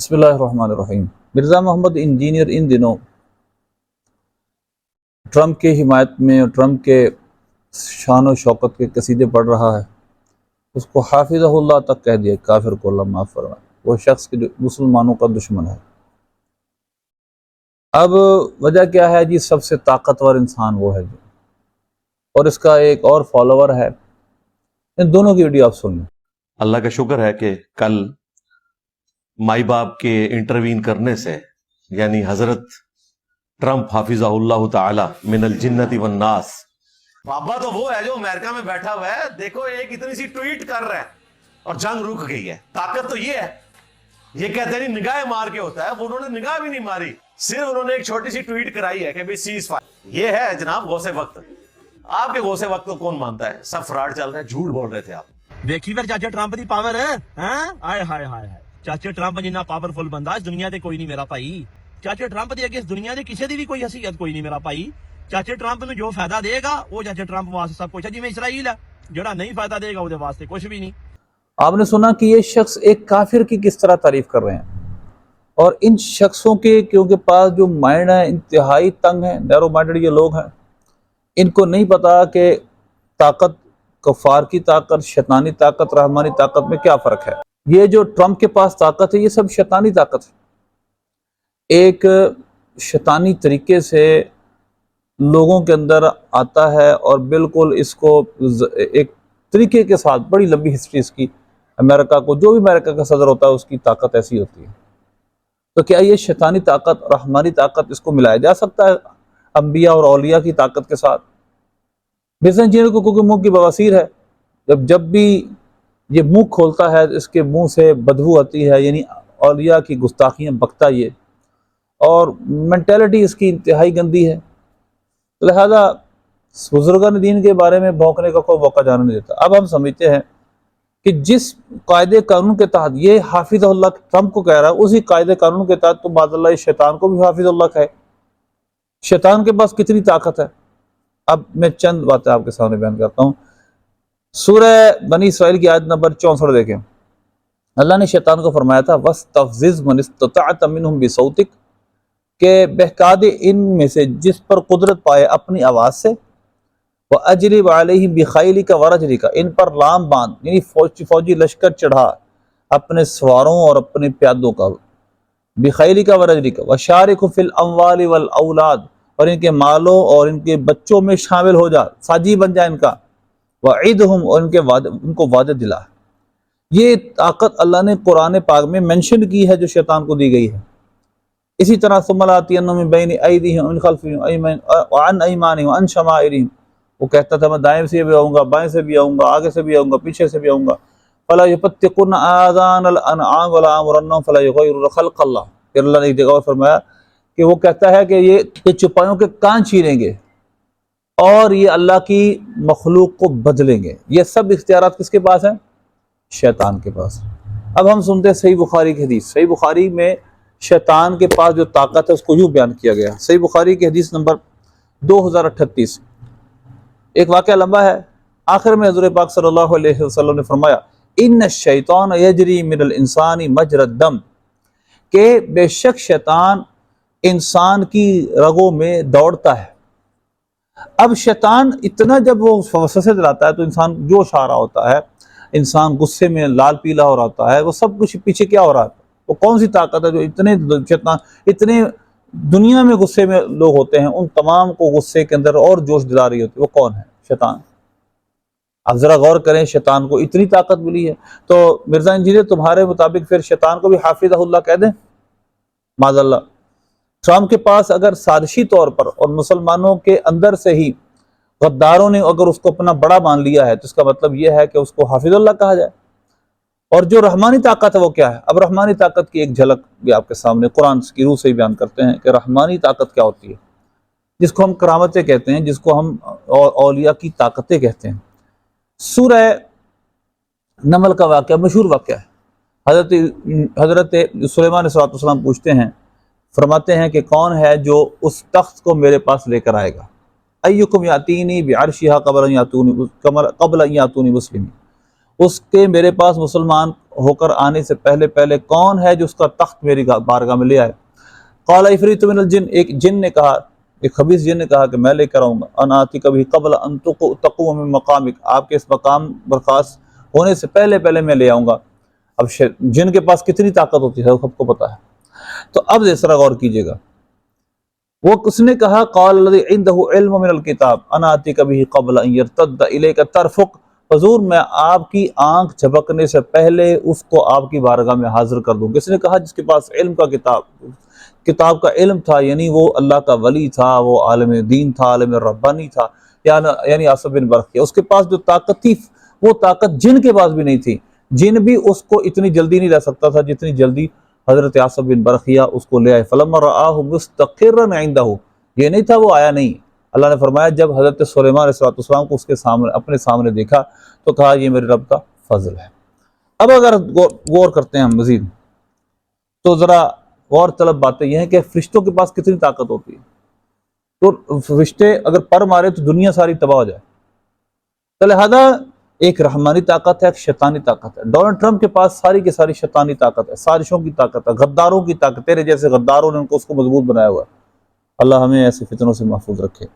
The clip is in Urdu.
بسم اللہ الرحمن الرحیم۔ مرزا محمد انجینئر ان دنوں ٹرمپ کی حمایت میں اور ٹرمپ کے شان و شوکت کے قصیدے پڑھ رہا ہے۔ اس کو حافظہ اللہ تک کہہ دیا، کافر کو اللہ معاف فرمائے، وہ شخص جو مسلمانوں کا دشمن ہے۔ اب وجہ کیا ہے جی؟ سب سے طاقتور انسان وہ ہے جو، اور اس کا ایک اور فالوور ہے۔ ان دونوں کی ویڈیو آپ سن لیں۔ اللہ کا شکر ہے کہ کل مائی باپ کے انٹروین کرنے سے، یعنی حضرت ٹرمپ حافظہ اللہ تعالی من الجنت والناس، بابا تو وہ ہے جو امریکہ میں بیٹھا ہوا ہے، دیکھو ایک اتنی سی ٹویٹ کر رہا ہے اور جنگ رک گئی ہے۔ طاقت تو یہ ہے، یہ کہتے ہیں نگاہ مار کے ہوتا ہے، وہ انہوں نے نگاہ بھی نہیں ماری، صرف انہوں نے ایک چھوٹی سی ٹویٹ کرائی ہے کہ بھئی سیز فائر۔ یہ ہے جناب غوث وقت۔ آپ کے غوث وقت کو کون مانتا ہے؟ سب فراڈ چل رہے ہیں، جھوٹ بول رہے تھے آپ۔ دیکھی پھر چاچا ٹرمپ دی پاور ہے ہائے ہائے ہائے چاچے ٹرمپ جنہ پاورفل بندہ اس دنیا تے کوئی نہیں میرا بھائی۔ چاچے ٹرمپ دی اگے اس دنیا دے کسی دی بھی کوئی حیثیت کوئی نہیں میرا بھائی۔ چاچے ٹرمپ نو جو فائدہ دے گا وہ چاچے ٹرمپ واسطے سب کچھ ہے، جی میں اسرائیل ہے، جڑا نہیں فائدہ دے گا وہ دے واسطے کچھ بھی نہیں۔ آپ نے سنا کہ یہ شخص ایک کافر کی کس طرح تعریف کر رہے ہیں، اور ان شخصوں کے کیونکہ پاس جو مائنڈ ہے انتہائی تنگ ہے، نیرو مائنڈڈ یہ لوگ ہیں، ان کو نہیں پتا کہ طاقت، کفار کی طاقت، شیطانی طاقت، رحمانی طاقت میں کیا فرق ہے۔ یہ جو ٹرمپ کے پاس طاقت ہے یہ سب شیطانی طاقت ہے، ایک شیطانی طریقے سے لوگوں کے اندر آتا ہے، اور بالکل اس کو ایک طریقے کے ساتھ، بڑی لمبی ہسٹری اس کی، امریکہ کو، جو بھی امریکہ کا صدر ہوتا ہے اس کی طاقت ایسی ہوتی ہے۔ تو کیا یہ شیطانی طاقت، رحمانی طاقت، اس کو ملایا جا سکتا ہے انبیاء اور اولیاء کی طاقت کے ساتھ؟ بزنس انجینئر کو کیونکہ منہ کی بواسیر ہے، جب بھی یہ منہ کھولتا ہے اس کے منہ سے بدبو آتی ہے، یعنی اولیاء کی گستاخیاں بکتا یہ، اور مینٹیلٹی اس کی انتہائی گندی ہے، لہذا بزرگان دین کے بارے میں بھونکنے کا کوئی موقع جانے نہیں دیتا۔ اب ہم سمجھتے ہیں کہ جس قاعدے قانون کے تحت یہ حافظ اللہ ٹرمپ کو کہہ رہا ہے، اسی قاعدے قانون کے تحت تو معاذ اللہ شیطان کو بھی حافظ اللہ کہے۔ شیطان کے پاس کتنی طاقت ہے؟ اب میں چند باتیں آپ کے سامنے بیان کرتا ہوں۔ سورہ بنی اسرائیل کی آیت نمبر 64 دیکھیں۔ اللہ نے شیطان کو فرمایا تھا وَاسْتَفْزِزْ مَنِ اسْتَطَعْتَ مِنْهُمْ بِصَوْتِكَ، کہ بہکا دے ان میں سے جس پر قدرت پائے اپنی آواز سے، وَأَجْلِبْ عَلَيْهِمْ بِخَيْلِكَ وَرَجْلِكَ، ان پر لام باندھ، یعنی فوجی لشکر چڑھا اپنے سواروں اور اپنے پیادوں کا، بِخَيْلِكَ وَرَجْلِكَ وَشَارِكْهُمْ فِي الْأَمْوَالِ وَالْأَوْلَادِ، اور ان کے مالوں اور ان کے بچوں میں شامل ہو جا، ساجی بن جا ان کا، وَعِدْهُمْ، اور ان کو وعدہ دلا۔ یہ طاقت اللہ نے قرآن پاک میں منشن کی ہے جو شیطان کو دی گئی ہے۔ اسی طرح ثُمَّ لَآتِيَنَّهُم مِّن بَيْنِ أَيْدِيهِمْ وَمِنْ خَلْفِهِمْ وَعَنْ أَيْمَانِهِمْ وَعَنْ شَمَائِلِهِمْ، وہ کہتا تھا میں دائیں سے بھی آؤں گا، بائیں سے بھی آؤں گا، آگے سے بھی آؤں گا، پیچھے سے بھی آؤں گا۔ فَلَا يُبَتِّكُنَّ آذَانَ الْأَنْعَامِ وَلَا آمُرَنَّهُمْ فَلَا يُغَيِّرُونَ خَلْقَ اللَّهِ۔ پھر اللہ نے ایک جگہ فرمایا کہ وہ کہتا ہے کہ یہ چوپایوں کے کان چیریں گے اور یہ اللہ کی مخلوق کو بدلیں گے۔ یہ سب اختیارات کس کے پاس ہیں؟ شیطان کے پاس۔ اب ہم سنتے ہیں صحیح بخاری کی حدیث۔ صحیح بخاری میں شیطان کے پاس جو طاقت ہے اس کو یوں بیان کیا گیا۔ صحیح بخاری کی حدیث نمبر 2038، ایک واقعہ لمبا ہے، آخر میں حضور پاک صلی اللہ علیہ وسلم نے فرمایا ان الشیطان یجری من الانسان مجری الدم، کہ بے شک شیطان انسان کی رگوں میں دوڑتا ہے۔ اب شیطان اتنا جب وہ وسوسے دلاتا ہے تو انسان جوش آ رہا ہوتا ہے، انسان غصے میں لال پیلا ہو رہا ہوتا ہے، وہ سب کچھ پیچھے کیا ہو رہا ہے؟ وہ کون سی طاقت ہے جو اتنے دنیا میں غصے میں لوگ ہوتے ہیں، ان تمام کو غصے کے اندر اور جوش دلا رہی ہوتی ہے؟ وہ کون ہے؟ شیطان۔ اب ذرا غور کریں، شیطان کو اتنی طاقت ملی ہے، تو مرزا انجینئر تمہارے مطابق پھر شیطان کو بھی حافظ اللہ کہہ دیں؟ معاذ اللہ۔ ٹرمپ کے پاس اگر سازشی طور پر اور مسلمانوں کے اندر سے ہی غداروں نے اگر اس کو اپنا بڑا مان لیا ہے تو اس کا مطلب یہ ہے کہ اس کو حافظ اللہ کہا جائے۔ اور جو رحمانی طاقت ہے وہ کیا ہے؟ اب رحمانی طاقت کی ایک جھلک بھی آپ کے سامنے قرآن کی روح سے ہی بیان کرتے ہیں کہ رحمانی طاقت کیا ہوتی ہے، جس کو ہم کرامتیں کہتے ہیں، جس کو ہم اولیاء کی طاقتیں کہتے ہیں۔ سورہ نمل کا واقعہ مشہور واقعہ ہے۔ حضرت سلیمان علیہ السلام پوچھتے ہیں، فرماتے ہیں کہ کون ہے جو اس تخت کو میرے پاس لے کر آئے گا؟ ایکم یاتینی بعرشہا قبل ان یاتونی مسلمین، اس کے میرے پاس مسلمان ہو کر آنے سے پہلے پہلے کون ہے جو اس کا تخت میری بارگاہ میں لے آئے؟ قال عفریت من الجن، ایک جن نے کہا، ایک خبیث جن نے کہا کہ میں لے کر آؤں گا، انا آتی کبھی قبل ان تقوم من مقامک، آپ کے اس مقام برخاست ہونے سے پہلے پہلے میں لے آؤں گا۔ اب جن کے پاس کتنی طاقت ہوتی ہے سب کو پتا ہے۔ تو اب اس طرح غور کیجئے گا، وہ اس نے کہا قال الذی عنده علم من الکتاب انا آتی کبھی قبل ان یرتد الیک طرفک، حضور میں آپ کی آنکھ جھپکنے سے پہلے اس کو آپ کی بارگاہ میں حاضر کر دوں۔ کس نے کہا؟ جس کے پاس علم کا کتاب کا علم تھا، یعنی وہ اللہ کا ولی تھا، وہ عالم دین تھا، عالم ربانی تھا، یعنی آصف بن برقیہ۔ اس کے پاس جو طاقت تھی وہ طاقت جن کے پاس بھی نہیں تھی، جن بھی اس کو اتنی جلدی نہیں لے سکتا تھا جتنی جلدی حضرت آصف بن برقیہ اس کو لے آئے۔ فلما رآہ مستقرا عنده، یہ نہیں تھا وہ آیا نہیں، اللہ نے فرمایا جب حضرت سلیمان علیہ السلام کو اس کے سامنے اپنے سامنے دیکھا تو کہا یہ میرے رب کا فضل ہے۔ اب اگر غور کرتے ہیں ہم مزید تو ذرا غور طلب باتیں یہ ہیں کہ فرشتوں کے پاس کتنی طاقت ہوتی ہے۔ تو فرشتے اگر پر مارے تو دنیا ساری تباہ ہو جائے، تو لہذا ایک رحمانی طاقت ہے، ایک شیطانی طاقت ہے۔ ڈونلڈ ٹرمپ کے پاس ساری کی ساری شیطانی طاقت ہے، سازشوں کی طاقت ہے، غداروں کی طاقت، تیرے جیسے غداروں نے اس کو مضبوط بنایا ہوا ہے۔ اللہ ہمیں ایسے فتنوں سے محفوظ رکھے۔